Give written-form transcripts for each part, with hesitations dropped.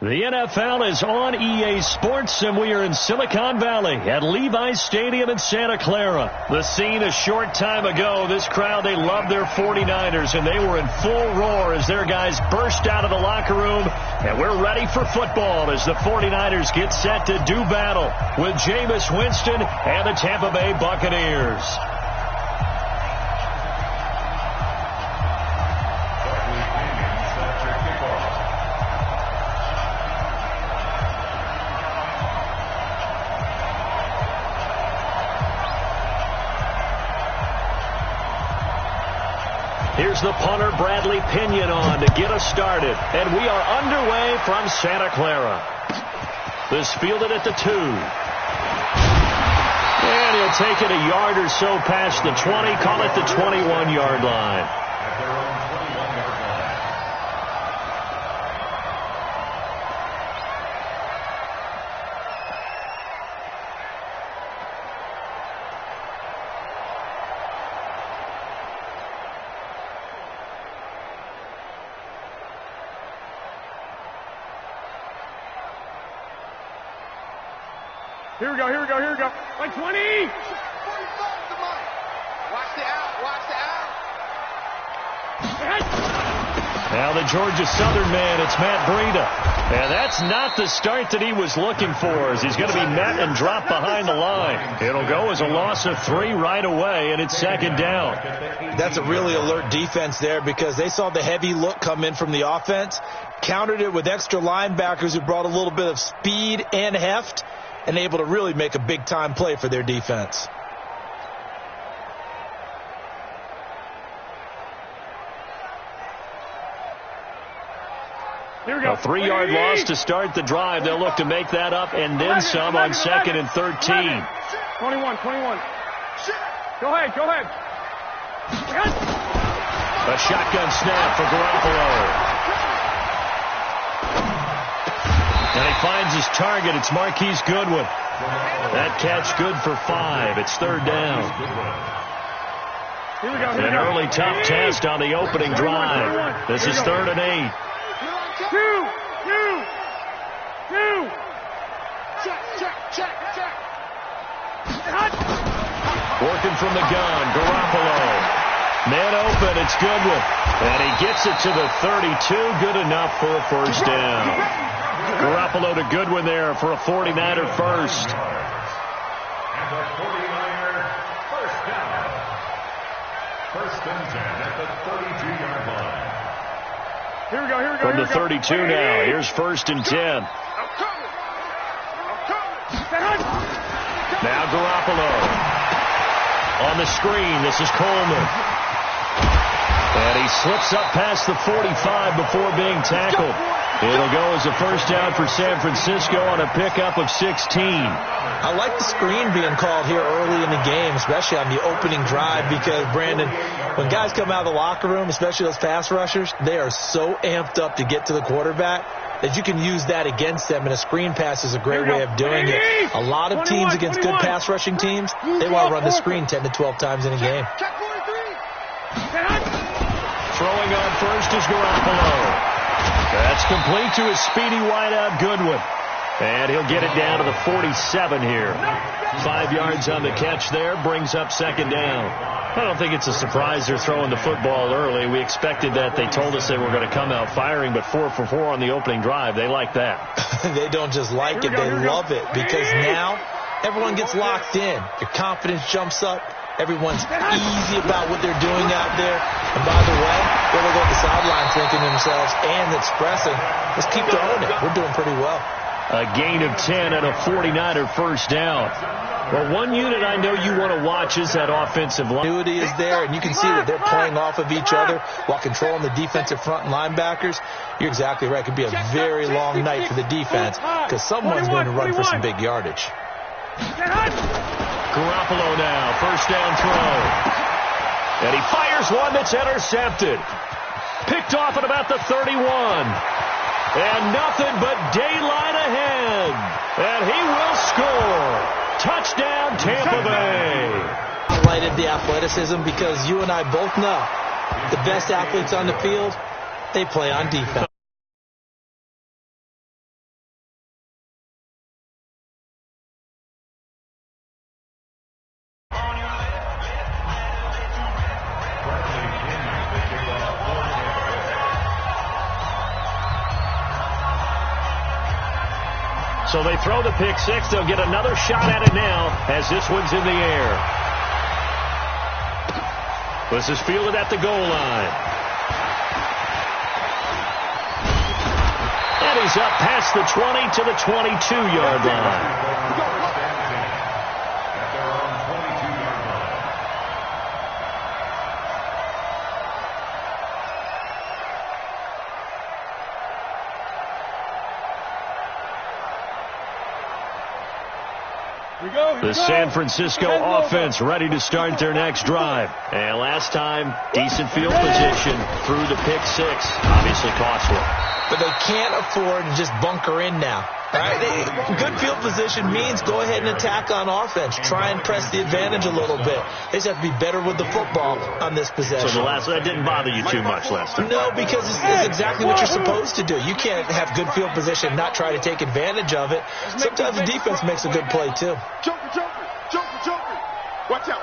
The NFL is on EA Sports, and we are in Silicon Valley at Levi's Stadium in Santa Clara. The scene a short time ago, this crowd, they loved their 49ers, and they were in full roar as their guys burst out of the locker room. And we're ready for football as the 49ers get set to do battle with Jameis Winston and the Tampa Bay Buccaneers. Here's the punter, Bradley Pinion, on to get us started. And we are underway from Santa Clara. This fielded at the 2. And he'll take it a yard or so past the 20, call it the 21-yard line. Here we go. Like 20! Watch the out. Now the Georgia Southern man, it's Matt Breida. And that's not the start that he was looking for, as he's going to be met and dropped behind the line. It'll go as a loss of 3 right away, and it's second down. That's a really alert defense there, because they saw the heavy look come in from the offense, countered it with extra linebackers who brought a little bit of speed and heft, and able to really make a big-time play for their defense. Here we go. A 3-yard loss to start the drive. They'll look to make that up and then some on 2nd and 13. 21. Go ahead. A shotgun snap for Garoppolo. And he finds his target. It's Marquise Goodwin. That catch good for 5. It's 3rd down. Here we go. An early tough test on the opening drive. This is 3rd and 8. Two. Check. Working from the gun, Garoppolo. Man open, it's Goodwin. And he gets it to the 32. Good enough for a first down. Garoppolo to Goodwin there for a 49er first. And the 49er first down. 1st and 10 at the 32-yard line. Here we go. From the 32 now. Here's 1st and 10. Now Garoppolo. On the screen, this is Coleman. And he slips up past the 45 before being tackled. It'll go as a first down for San Francisco on a pickup of 16. I like the screen being called here early in the game, especially on the opening drive, because, Brandon, when guys come out of the locker room, especially those pass rushers, they are so amped up to get to the quarterback that you can use that against them, and a screen pass is a great way of doing it. A lot of teams against good pass rushing teams, they want to run the screen 10 to 12 times in a game. Throwing on first is Garoppolo. That's complete to his speedy wideout, Goodwin. And he'll get it down to the 47 here. 5 yards on the catch there, brings up 2nd down. I don't think it's a surprise they're throwing the football early. We expected that. They told us they were going to come out firing, but 4 for 4 on the opening drive. They like that. They don't just like it, they love it, because now everyone gets locked in. Your confidence jumps up. Everyone's easy about what they're doing out there. And by the way, they're going to go to the sideline thinking to themselves and expressing, let's keep throwing it. We're doing pretty well. A gain of 10 and a 49er first down. Well, one unit I know you want to watch is that offensive line. Continuity is there, and you can see that they're playing off of each other while controlling the defensive front and linebackers. You're exactly right. It could be a very long night for the defense, because someone's going to run for some big yardage. Garoppolo now, first down throw. And he fires one that's intercepted. Picked off at about the 31. And nothing but daylight ahead. And he will score. Touchdown, Tampa Bay. Highlighted the athleticism, because you and I both know the best athletes on the field, they play on defense. So they throw the pick six. They'll get another shot at it now as this one's in the air. This is fielded at the goal line. And he's up past the 20 to the 22-yard line. The San Francisco offense ready to start their next drive. And last time, decent field position through the pick six. Obviously costly. But they can't afford to just bunker in now. All right? Good field position means go ahead and attack on offense. Try and press the advantage a little bit. They just have to be better with the football on this possession. So that didn't bother you too much last time? No, because it's exactly what you're supposed to do. You can't have good field position and not try to take advantage of it. Sometimes the defense makes a good play, too. Joker. Watch out.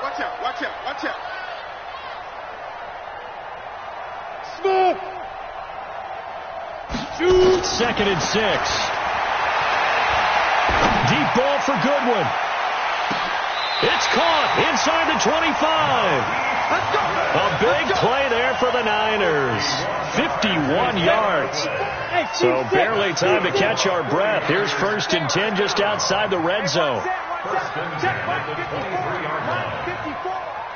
Smith. Shoot. 2nd and 6. Deep ball for Goodwin. It's caught inside the 25. A big play there for the Niners. 51 yards. So barely time to catch our breath. Here's 1st and 10 just outside the red zone. First and 10 at the 23-yard line.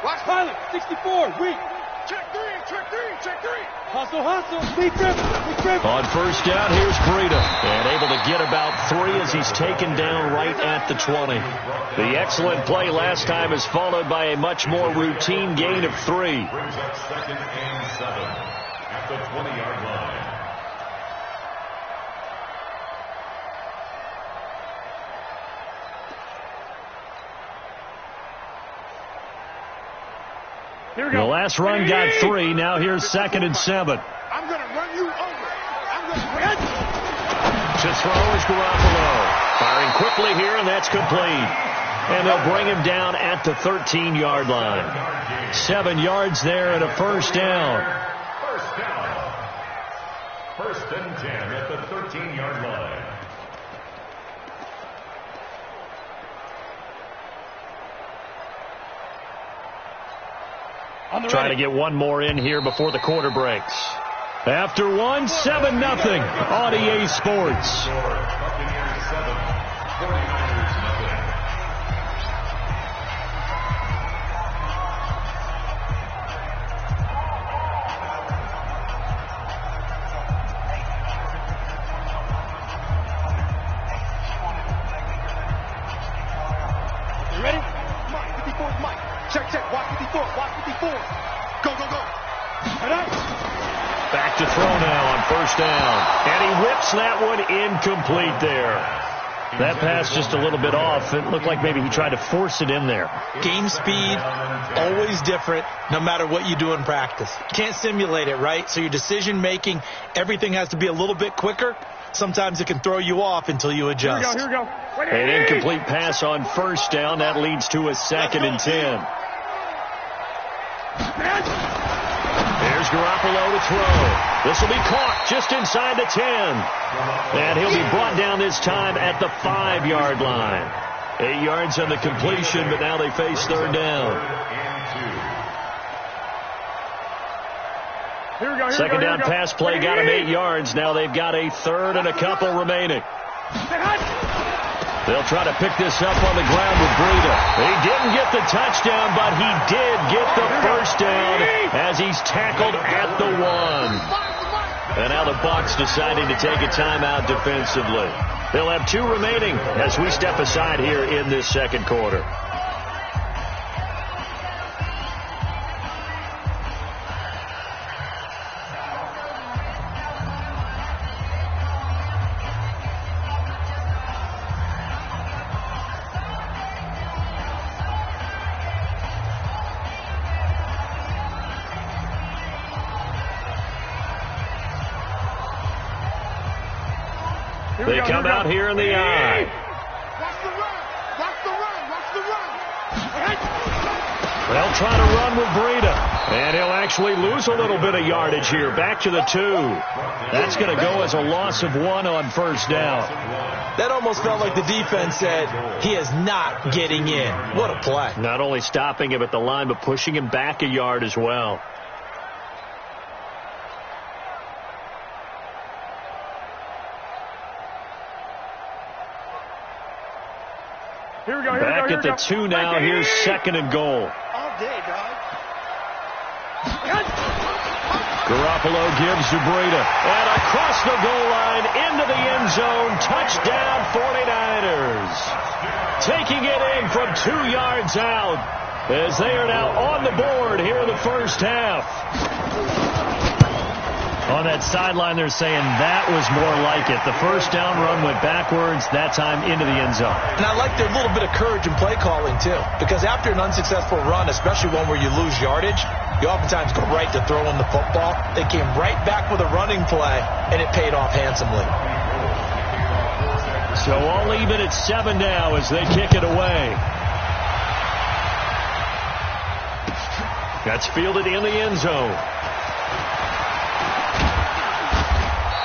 Watch pilot. 64. Weak. Check three. Hustle. Lead grip. On 1st down, here's Breida. And able to get about 3 as he's taken down right at the 20. The excellent play last time is followed by a much more routine gain of 3. Brings up 2nd and 7 at the 20-yard line. Here we go. The last run got 3. Now here's 2nd and 7. I'm going to run you over. To throw is Garoppolo. Firing quickly here, and that's complete. And they'll bring him down at the 13-yard line. 7 yards there and a 1st down. 1st and 10 at the 13-yard line. Trying to get one more in here before the quarter breaks. After 1, 7-0 on EA Sports. Buccaneers 7, 49ers nothing. You ready? Mike, 54 Mike. Check. Watch 54. Go. Back to throw now on 1st down. And he whips that one incomplete there. That pass just a little bit off. It looked like maybe he tried to force it in there. Game speed, always different, no matter what you do in practice. You can't simulate it, right? So your decision-making, everything has to be a little bit quicker. Sometimes it can throw you off until you adjust. Here we go. An incomplete pass on 1st down. That leads to a 2nd and 10. There's Garoppolo to throw. This will be caught just inside the 10. And he'll be brought down this time at the 5-yard line. 8 yards on the completion, but now they face 3rd down. Second down pass play got him 8 yards. Now they've got a 3rd and a couple remaining. They'll try to pick this up on the ground with Breida. He didn't get the touchdown, but he did get the 1st down as he's tackled at the 1. And now the Bucs deciding to take a timeout defensively. They'll have 2 remaining as we step aside here in this 2nd quarter. They come out here in the eye. Watch the run. They'll try to run with Breida. And he'll actually lose a little bit of yardage here. Back to the 2. That's going to go as a loss of 1 on first down. That almost felt like the defense said, he is not getting in. What a play. Not only stopping him at the line, but pushing him back a yard as well. Here we go. Back at the 2 now. Here's 2nd and goal. All day, dog. Garoppolo gives to Breida. And across the goal line into the end zone. Touchdown 49ers. Taking it in from 2 yards out as they are now on the board here in the first half. On that sideline, they're saying that was more like it. The first down run went backwards, that time into the end zone. And I like their little bit of courage in play calling, too. Because after an unsuccessful run, especially one where you lose yardage, you oftentimes go right to throwing the football. They came right back with a running play, and it paid off handsomely. So all even at 7 now as they kick it away. That's fielded in the end zone.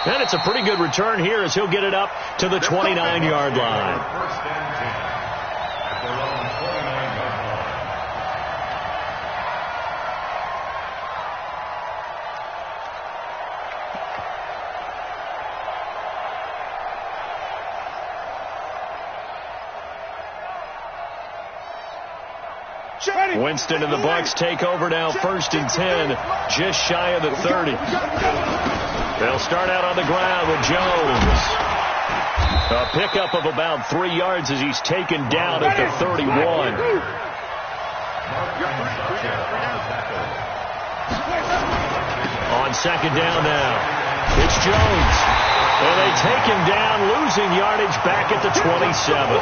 And it's a pretty good return here as he'll get it up to the 29-yard line. First and 10 at their own 49-yard Ready. Winston and the Bucs take over now, 1st and 10, just shy of the 30. They'll start out on the ground with Jones. A pickup of about 3 yards as he's taken down at the 31. On 2nd down now, it's Jones. And they take him down, losing yardage back at the 27.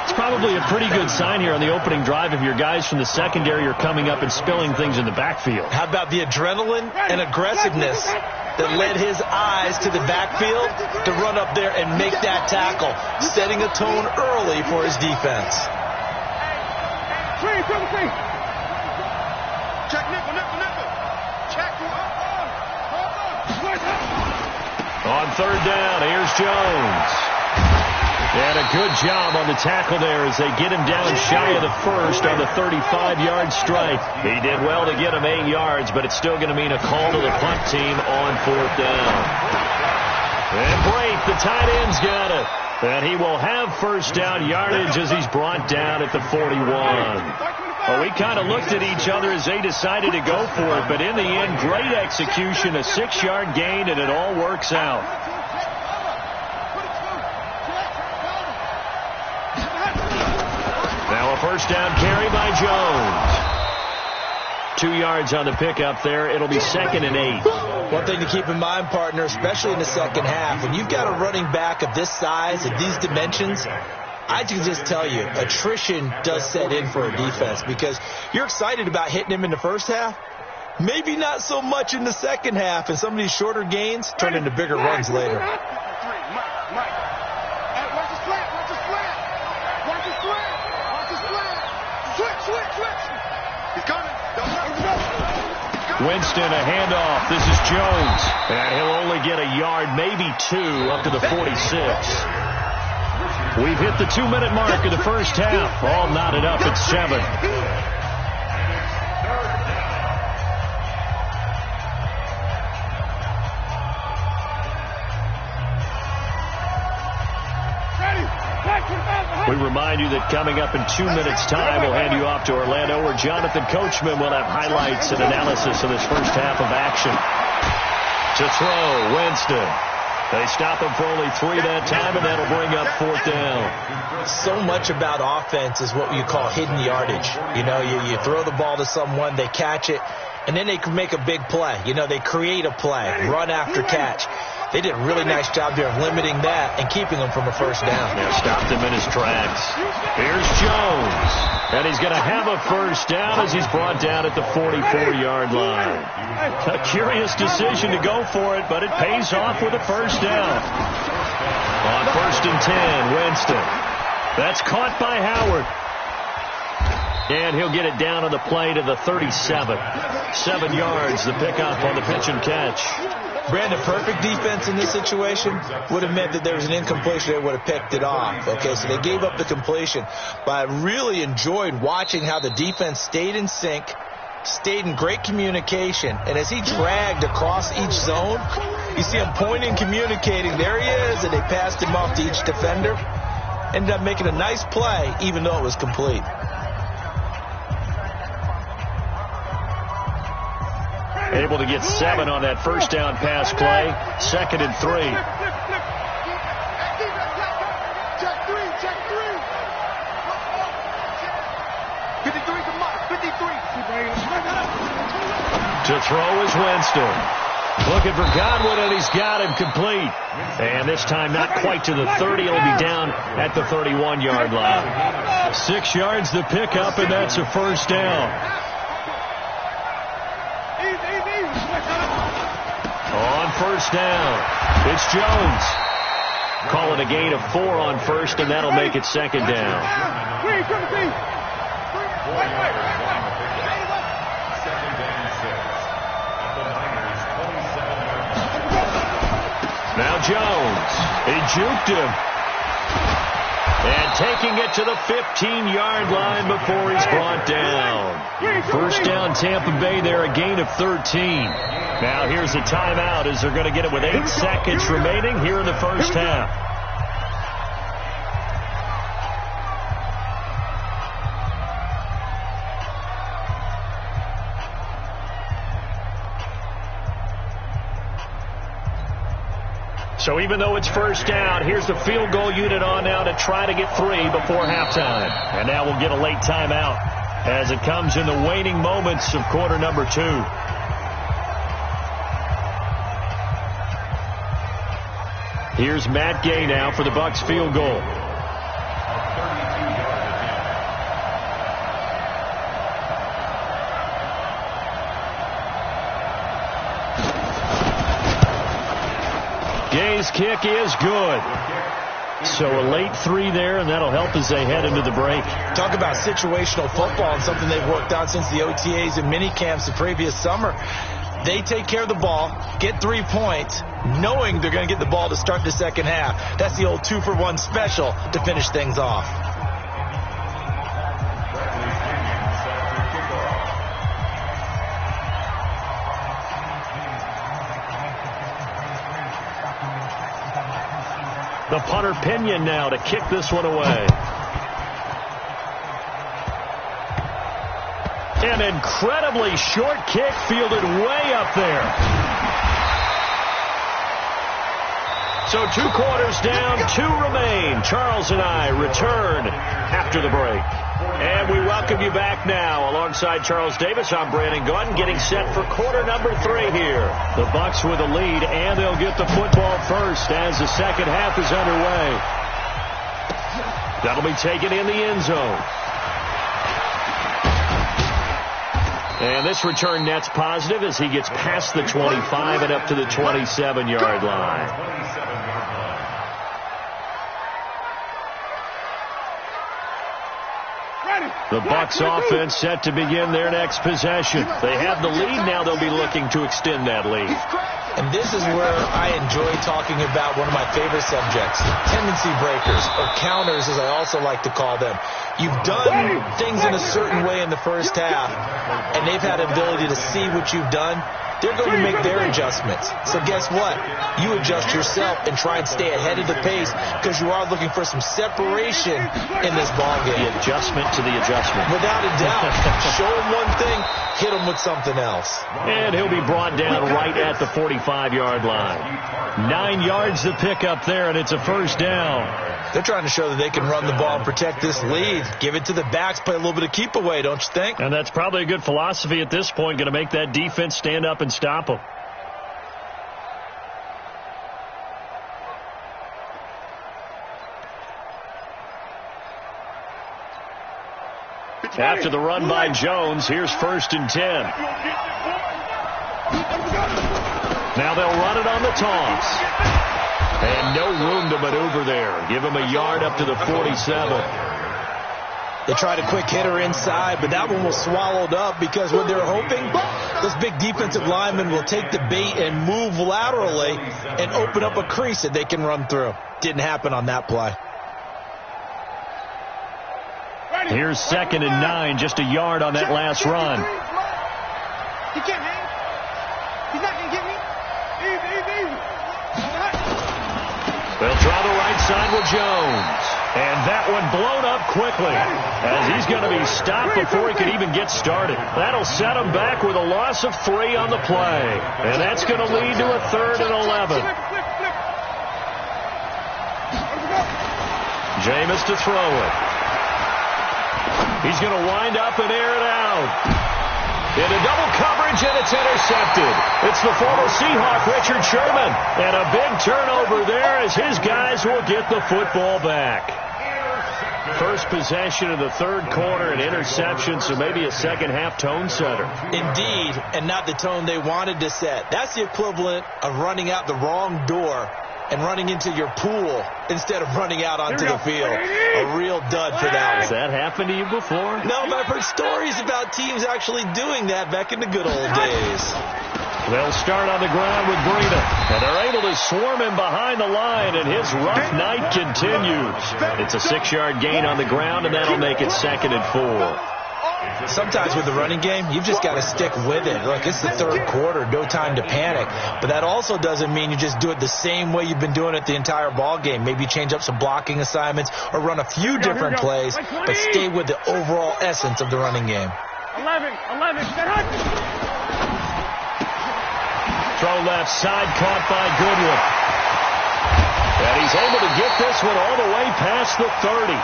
It's probably a pretty good sign here on the opening drive if your guys from the secondary are coming up and spilling things in the backfield. How about the adrenaline and aggressiveness that led his eyes to the backfield to run up there and make that tackle, setting a tone early for his defense. Check nickel. Check. On 3rd down, here's Jones. And a good job on the tackle there as they get him down shy of the 1st on the 35-yard strike. He did well to get him 8 yards, but it's still going to mean a call to the punt team on 4th down. And Brate, the tight end's got it. And he will have first down yardage as he's brought down at the 41. Well, we kind of looked at each other as they decided to go for it, but in the end, great execution, a 6-yard gain, and it all works out. Now a first down carry by Jones. 2 yards on the pickup there. It'll be 2nd and 8. One thing to keep in mind, partner, especially in the second half, when you've got a running back of this size, of these dimensions, I can just tell you, attrition does set in for a defense because you're excited about hitting him in the first half. Maybe not so much in the second half, and some of these shorter gains turn into bigger runs later. Winston, a handoff. This is Jones. And he'll only get a yard, maybe 2, up to the 46. We've hit the 2-minute mark of the first half. All knotted up at 7. We remind you that coming up in 2 minutes' time, we'll hand you off to Orlando, where Jonathan Coachman will have highlights and analysis of this first half of action. To throw, Winston. They stop him for only 3 that time, and that'll bring up 4th down. So much about offense is what you call hidden yardage. You know, you throw the ball to someone, they catch it, and then they can make a big play. You know, they create a play, run after catch. They did a really nice job there of limiting that and keeping him from a first down. Yeah, stopped him in his tracks. Here's Jones. And he's going to have a first down as he's brought down at the 44-yard line. A curious decision to go for it, but it pays off with a first down. On 1st and 10, Winston. That's caught by Howard. And he'll get it down on the play to the 37. 7 yards, the pickup on the pitch and catch. Brandon, perfect defense in this situation would have meant that there was an incompletion. They would have picked it off. Okay, so they gave up the completion. But I really enjoyed watching how the defense stayed in sync, stayed in great communication. And as he dragged across each zone, you see him pointing, communicating. There he is, and they passed him off to each defender. Ended up making a nice play, even though it was complete. Able to get 7 on that first down pass play. 2nd and 3. Check three. 53 to Mike. 53. To throw is Winston. Looking for Godwin, and he's got him complete. And this time not quite to the 30. He'll be down at the 31-yard line. 6 yards the pickup, and that's a first down. On first down, it's Jones. Calling a gain of 4 on first, and that'll make it 2nd down. Now Jones, he juked him. And taking it to the 15-yard line before he's brought down. First down, Tampa Bay there, a gain of 13. Now here's a timeout as they're going to get it with 8 seconds remaining here in the first half. So even though it's first down, here's the field goal unit on now to try to get 3 before halftime. And now we'll get a late timeout as it comes in the waning moments of quarter number 2. Here's Matt Gay now for the Bucs field goal. Gay's kick is good. So a late 3 there, and that'll help as they head into the break. Talk about situational football and something they've worked on since the OTAs and mini camps the previous summer. They take care of the ball, get 3 points, knowing they're going to get the ball to start the second half. That's the old 2-for-1 special to finish things off. The punter Pinion now to kick this one away. An incredibly short kick fielded way up there. So 2 quarters down, 2 remain. Charles and I return after the break. And we welcome you back now. Alongside Charles Davis, I'm Brandon Gordon, getting set for quarter number 3 here. The Bucs with a lead, and they'll get the football first as the second half is underway. That'll be taken in the end zone. And this return net's positive as he gets past the 25 and up to the 27-yard line. The Bucs offense set to begin their next possession. They have the lead. Now they'll be looking to extend that lead. And this is where I enjoy talking about one of my favorite subjects, tendency breakers, or counters as I also like to call them. You've done things in a certain way in the first half, and they've had an ability to see what you've done. They're going to make their adjustments. So guess what? You adjust yourself and try and stay ahead of the pace because you are looking for some separation in this ball game. The adjustment to the adjustment. Without a doubt. Show them one thing, hit them with something else. And he'll be brought down right at the 45-yard line. 9 yards to pick up there, and it's a first down. They're trying to show that they can run the ball and protect this lead. Give it to the backs, play a little bit of keep away, don't you think? And that's probably a good philosophy at this point, going to make that defense stand up and stop them. After the run by Jones, here's 1st and 10. Now they'll run it on the toss. And no room to maneuver there. Give him a yard up to the 47. They tried a quick hitter inside, but that one was swallowed up because what they're hoping, those big defensive linemen will take the bait and move laterally and open up a crease that they can run through. Didn't happen on that play. Here's 2nd and 9, just a yard on that last run. He can't hang. He's not going to get me. Easy. They'll try the right side with Jones. And that one blown up quickly as he's going to be stopped before he can even get started. That'll set him back with a loss of 3 on the play. And that's going to lead to a 3rd and 11. Jameis to throw it. He's going to wind up and air it out. Into double coverage, and it's intercepted. It's the former Seahawk, Richard Sherman. And a big turnover there as his guys will get the football back. First possession of the 3rd quarter, an interception, so maybe a second-half tone setter. Indeed, and not the tone they wanted to set. That's the equivalent of running out the wrong door and running into your pool instead of running out onto the field. A real dud for that one. Has that happened to you before? No, but I've heard stories about teams actually doing that back in the good old days. They'll start on the ground with Breida, and they're able to swarm him behind the line, and his rough night continues. It's a 6-yard gain on the ground, and that'll make it 2nd and 4. Sometimes with the running game, you've just got to stick with it. Look, it's the 3rd quarter, no time to panic. But that also doesn't mean you just do it the same way you've been doing it the entire ball game. Maybe change up some blocking assignments or run a few different plays, but stay with the overall essence of the running game. 11. Throw left side, caught by Goodwin. And he's able to get this one all the way past the 30.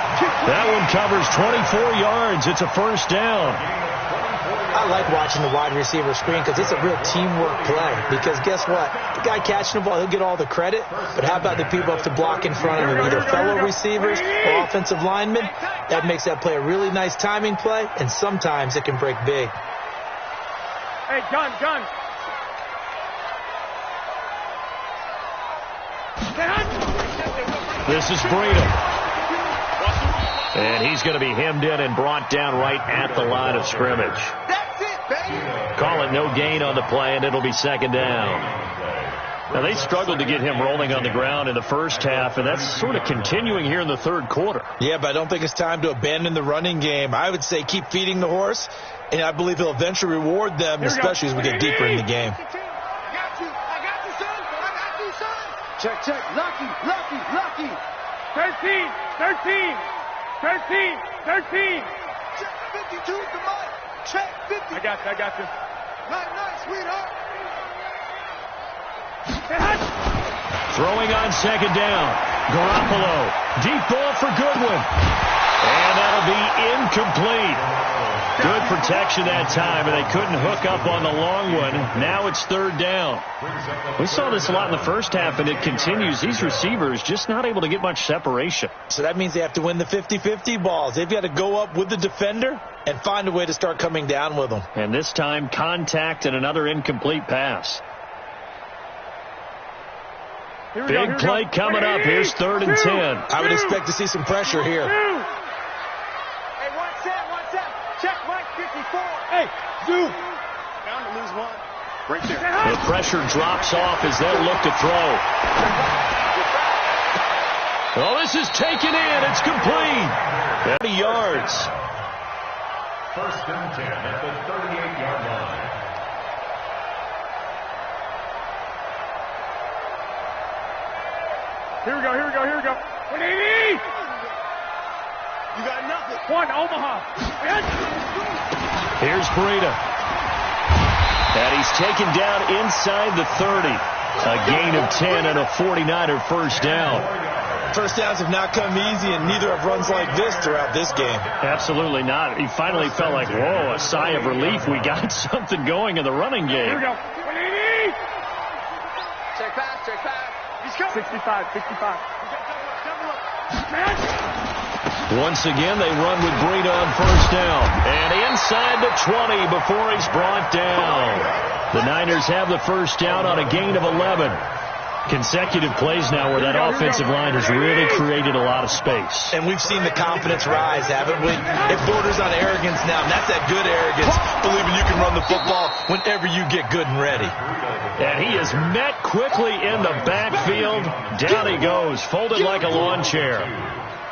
That one covers 24 yards. It's a 1st down. I like watching the wide receiver screen because it's a real teamwork play. Because guess what? The guy catching the ball, he'll get all the credit. But how about the people up to block in front of him, either fellow receivers or offensive linemen? That makes that play a really nice timing play, and sometimes it can break big. Hey, gun. This is Breida. And he's going to be hemmed in and brought down right at the line of scrimmage. That's it, baby. Call it no gain on the play, and it'll be 2nd down. Now, they struggled to get him rolling on the ground in the first half, and that's sort of continuing here in the 3rd quarter. Yeah, but I don't think it's time to abandon the running game. I would say keep feeding the horse, and I believe he'll eventually reward them, especially as we get deeper in the game. I got you, son. Check. Lucky. 13. Check 52 to Mike. Check 50. I got you. Nice, sweetheart. Throwing on 2nd down. Garoppolo. Deep ball for Goodwin. And that'll be incomplete. Good protection that time, and they couldn't hook up on the long one. Now it's 3rd down. We saw this a lot in the first half, and it continues. These receivers just not able to get much separation. So that means they have to win the 50-50 balls. They've got to go up with the defender and find a way to start coming down with them. And this time, contact and another incomplete pass. Big play coming up. Here's 3rd and 10. I would expect to see some pressure here. Hey, one set. Check Mike 54. Hey, Zoo. Bound to lose one. Right there. The pressure drops off as they'll look to throw. Oh, this is taken in. It's complete. 30 yards. 1st and 10 at the 38-yard line. Here we go. 180. You got nothing. 1, Omaha. Here's Breida. And he's taken down inside the 30. A gain of 10 and a 49er 1st down. First downs have not come easy, and neither have runs like this throughout this game. Absolutely not. He finally felt like, whoa, a sigh of relief. We got something going in the running game. Here we go. 180. Check pass. He's coming. 65. Once again, they run with Breida on 1st down. And inside the 20 before he's brought down. The Niners have the 1st down on a gain of 11. Consecutive plays now where that offensive line has really created a lot of space. And we've seen the confidence rise, haven't we? It borders on arrogance now, and that's that good arrogance, believing you can run the football whenever you get good and ready. And he is met quickly in the backfield. Down he goes, folded like a lawn chair.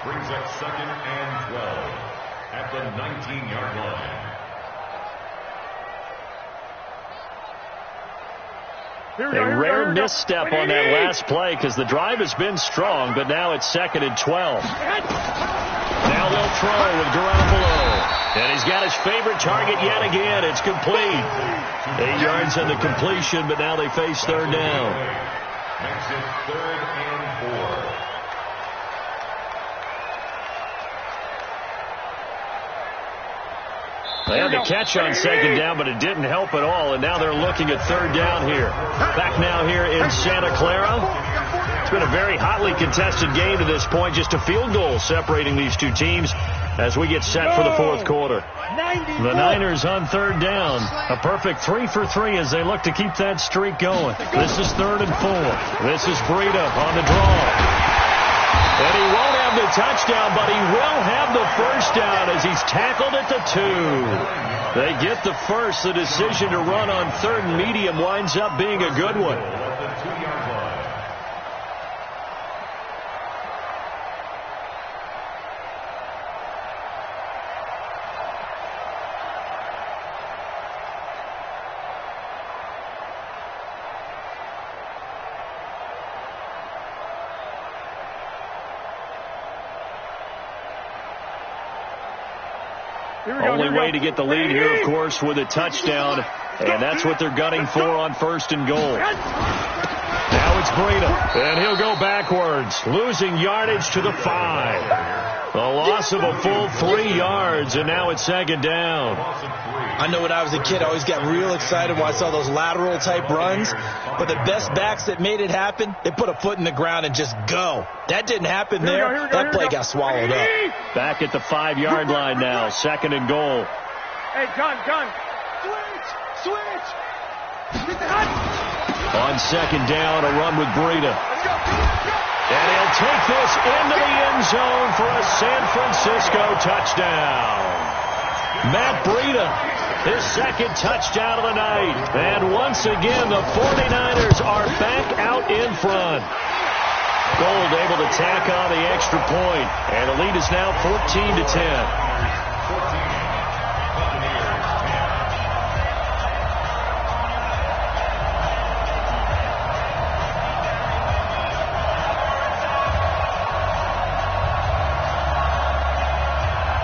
Brings up 2nd and 12 at the 19-yard line. A rare misstep on that last play because the drive has been strong, but now it's 2nd and 12. Now they'll throw with Garoppolo. And he's got his favorite target yet again. It's complete. 8 yards on the completion, but now they face 3rd down. Makes it 3rd and 4. They had the catch on 2nd down, but it didn't help at all, and now they're looking at 3rd down here. Back now here in Santa Clara. It's been a very hotly contested game to this point, just a field goal separating these two teams as we get set for the 4th quarter. The Niners on 3rd down. A perfect 3 for 3 as they look to keep that streak going. This is 3rd and 4. This is Breida on the draw. And he won't have the touchdown, but he will have the first down as he's tackled at the 2. They get the first. The decision to run on 3rd and medium winds up being a good one. Only way to get the lead here, of course, with a touchdown, and that's what they're gunning for on 1st and goal. Now it's Breida, and he'll go backwards, losing yardage to the 5. A loss of a full 3 yards, and now it's 2nd down. I know when I was a kid, I always got real excited when I saw those lateral-type runs, but the best backs that made it happen, they put a foot in the ground and just go. That didn't happen there. That play got swallowed up. Back at the 5-yard line now, 2nd and goal. Hey, gun. Switch. On 2nd down, a run with Breida. And he'll take this into the end zone for a San Francisco touchdown. Matt Breida, his 2nd touchdown of the night. And once again, the 49ers are back out in front. Gold able to tack on the extra point, and the lead is now 14-10.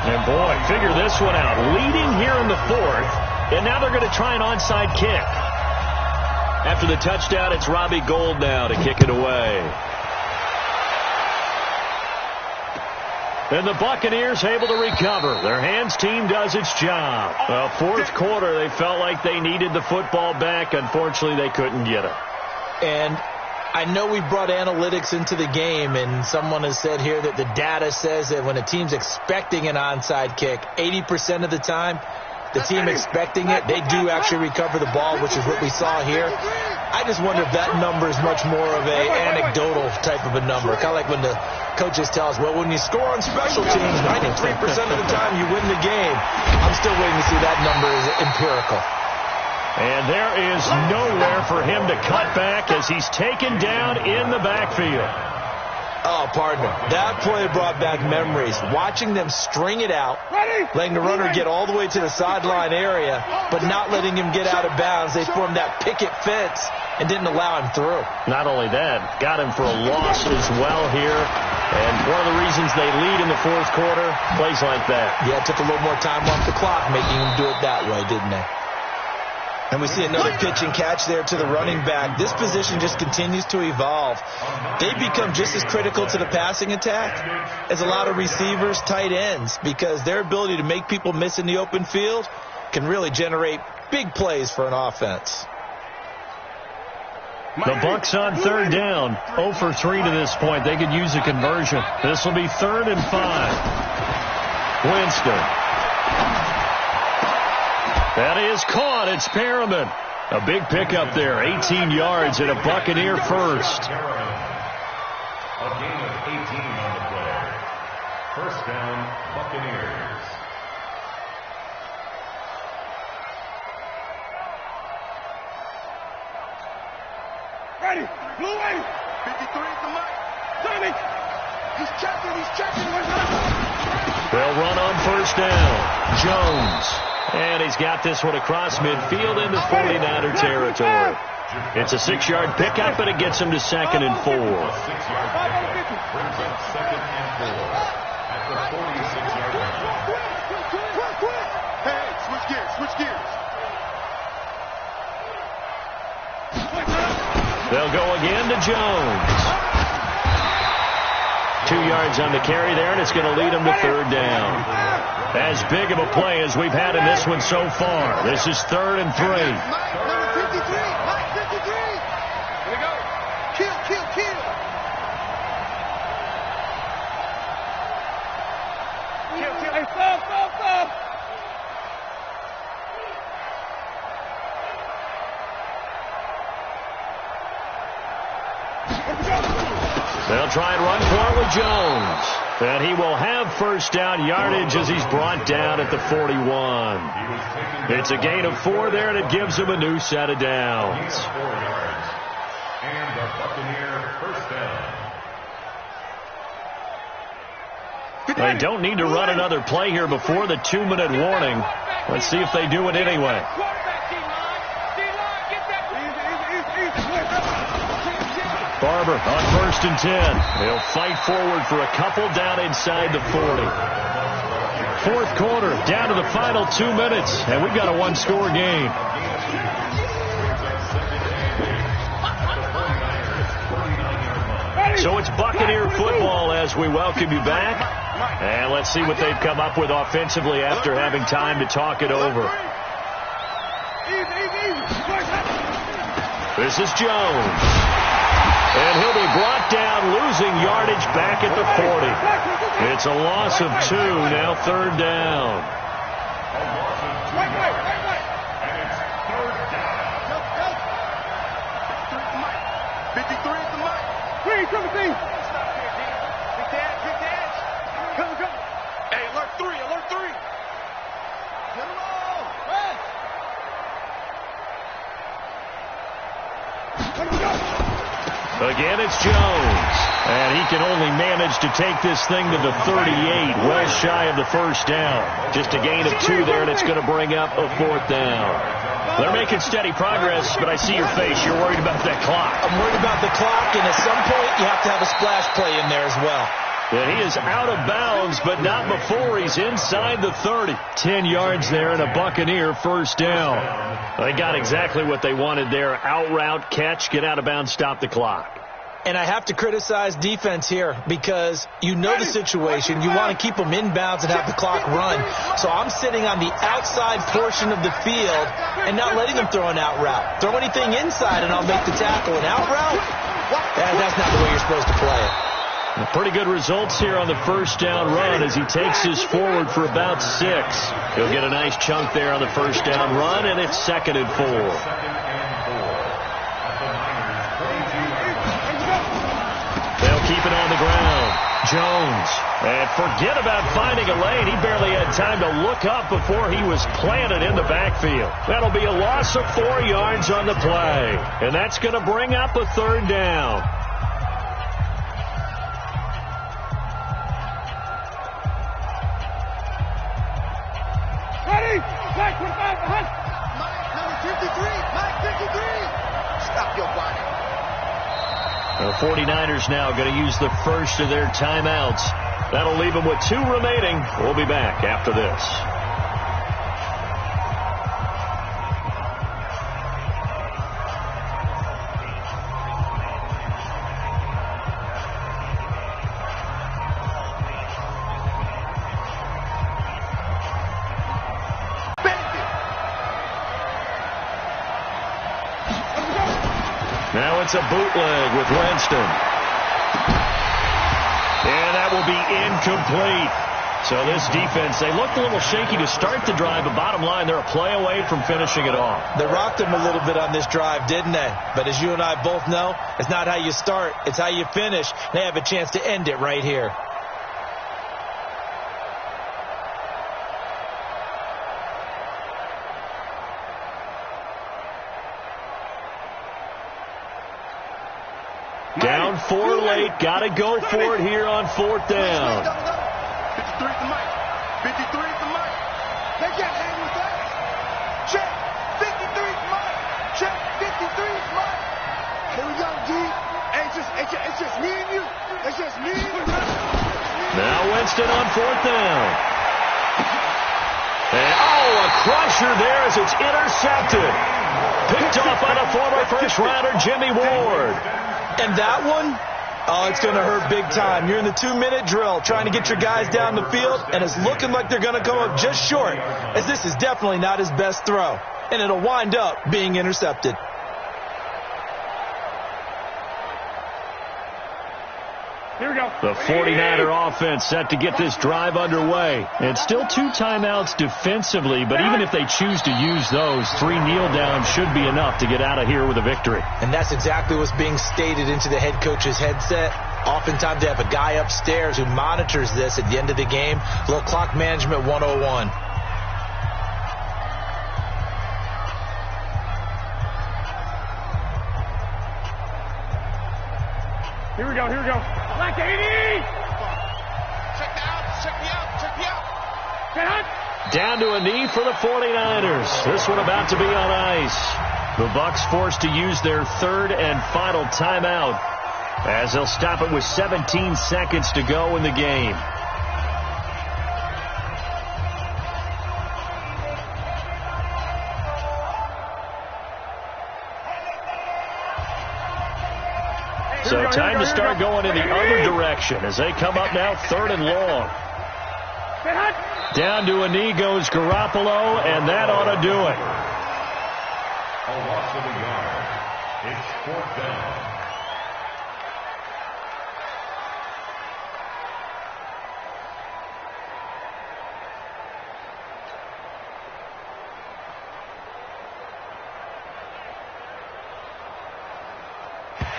And boy, figure this one out. Leading here in the 4th, and now they're going to try an onside kick. After the touchdown, it's Robbie Gould now to kick it away. And the Buccaneers able to recover. Their hands team does its job. Well, 4th quarter, they felt like they needed the football back. Unfortunately, they couldn't get it. And I know we brought analytics into the game, and someone has said here that the data says that when a team's expecting an onside kick, 80% of the time, the team expecting it, they do actually recover the ball, which is what we saw here. I just wonder if that number is much more of a anecdotal type of a number. Kind of like when the coaches tell us, well, when you score on special teams, 93% of the time you win the game. I'm still waiting to see that number is empirical. And there is nowhere for him to cut back as he's taken down in the backfield. Oh, pardon me. That play brought back memories. Watching them string it out, letting the runner get all the way to the sideline area, but not letting him get out of bounds. They formed that picket fence and didn't allow him through. Not only that, got him for a loss as well here. And one of the reasons they lead in the 4th quarter, plays like that. Yeah, it took a little more time off the clock making him do it that way, didn't they? And we see another pitch and catch there to the running back. This position just continues to evolve. They become just as critical to the passing attack as a lot of receivers, tight ends, because their ability to make people miss in the open field can really generate big plays for an offense. The Bucs on 3rd down, 0 for 3 to this point. They could use a conversion. This will be 3rd and 5. Winston. That is caught. It's Perriman. A big pickup there, 18 yards and a Buccaneer first. A gain of 18 on the play. First down, Buccaneers. Ready. Blue wave. 53 at the mic. Tommy. He's checking. They'll run on first down. Jones. And he's got this one across midfield into 49er territory. It's a 6-yard pickup, but it gets him to 2nd and 4. 6-yard pickup brings up 2nd and 4 at the 46-yard line. Hey, switch gears. They'll go again to Jones. 2 yards on the carry there, and it's going to lead him to 3rd down. As big of a play as we've had in this one so far. This is 3rd and 3. Mike, number 53. Mike, 53. Here we go. Kill. Hey, stop. They'll try and run for it with Jones. And he will have first down yardage as he's brought down at the 41. It's a gain of 4 there, and it gives him a new set of downs. 4 yards. And the Buccaneer first down. They don't need to run another play here before the 2-minute warning. Let's see if they do it anyway. Barber on 1st and 10. They'll fight forward for a couple down inside the 40. 4th quarter, down to the final 2 minutes, and we've got a 1-score game. So it's Buccaneer football as we welcome you back. And let's see what they've come up with offensively after having time to talk it over. This is Jones. And he'll be brought down, losing yardage back at the 40. It's a loss of 2, now 3rd down. And it's 3rd down. 53 at the mic. Come on, team. Stop here, D. Big dash. Come. Hey, alert 3. Get him on. Again, it's Jones. And he can only manage to take this thing to the 38, well shy of the first down. Just a gain of 2 there, and it's going to bring up a 4th down. They're making steady progress, but I see your face. You're worried about that clock. I'm worried about the clock, and at some point, you have to have a splash play in there as well. And he is out of bounds, but not before he's inside the 30. 10 yards there and a Buccaneer first down. They got exactly what they wanted there. Out route, catch, get out of bounds, stop the clock. And I have to criticize defense here because you know the situation. You want to keep them inbounds and have the clock run. So I'm sitting on the outside portion of the field and not letting them throw an out route. Throw anything inside and I'll make the tackle. An out route? That's not the way you're supposed to play it. Pretty good results here on the first down run as he takes this forward for about 6. He'll get a nice chunk there on the first down run, and it's 2nd and 4. They'll keep it on the ground. Jones. And forget about finding a lane. He barely had time to look up before he was planted in the backfield. That'll be a loss of 4 yards on the play. And that's going to bring up a 3rd down. Ready? Mike, 25 behind. Mike, number 53. Mike, 53. Stop your body. The 49ers now going to use the first of their timeouts. That'll leave them with 2 remaining. We'll be back after this. Now it's a bootleg with Winston. And that will be incomplete. So this defense, they looked a little shaky to start the drive, but bottom line, they're a play away from finishing it off. They rocked them a little bit on this drive, didn't they? But as you and I both know, it's not how you start, it's how you finish. They have a chance to end it right here. Down 4 late, got to go for it here on 4th down. 53 to Mike. 53 to Mike. They can't hang with that. Check. 53 to Mike. Check. 53 to Mike. Here we go, G. It's just me and you. It's just me and you. Now Winston on 4th down. And, a crusher there as it's intercepted. Picked off by the former first-rounder Jimmy Ward. And that one, it's going to hurt big time. You're in the 2-minute drill trying to get your guys down the field, and it's looking like they're going to come up just short, as this is definitely not his best throw. And it'll wind up being intercepted. Here we go. The 49er offense set to get this drive underway. It's still 2 timeouts defensively, but even if they choose to use those, 3 kneel downs should be enough to get out of here with a victory. And that's exactly what's being stated into the head coach's headset. Oftentimes they have a guy upstairs who monitors this at the end of the game. A little clock management 101. Here we go. Here we go. Black 80. Check me out. Get out. Down to a knee for the 49ers. This one about to be on ice. The Bucs forced to use their 3rd and final timeout as they'll stop it with 17 seconds to go in the game. So time to start going in the other direction as they come up now 3rd and long. Down to a knee goes Garoppolo, and that ought to do it. A loss of a yard. It's 4th down.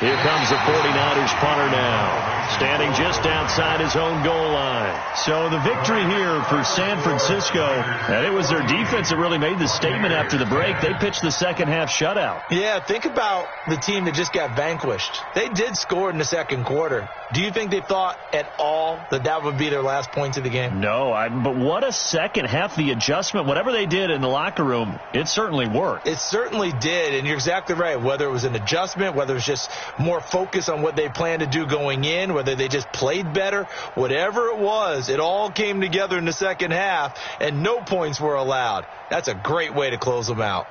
Here comes the 49ers punter now, standing just outside his own goal line. So the victory here for San Francisco, and it was their defense that really made the statement after the break. They pitched the second half shutout. Yeah, think about the team that just got vanquished. They did score in the second quarter. Do you think they thought at all that that would be their last points of the game? No, but what a second half. The adjustment, whatever they did in the locker room, it certainly worked. It certainly did, and you're exactly right. Whether it was an adjustment, whether it was just more focus on what they planned to do going in, whether they just played better, whatever it was, it all came together in the second half, and no points were allowed. That's a great way to close them out.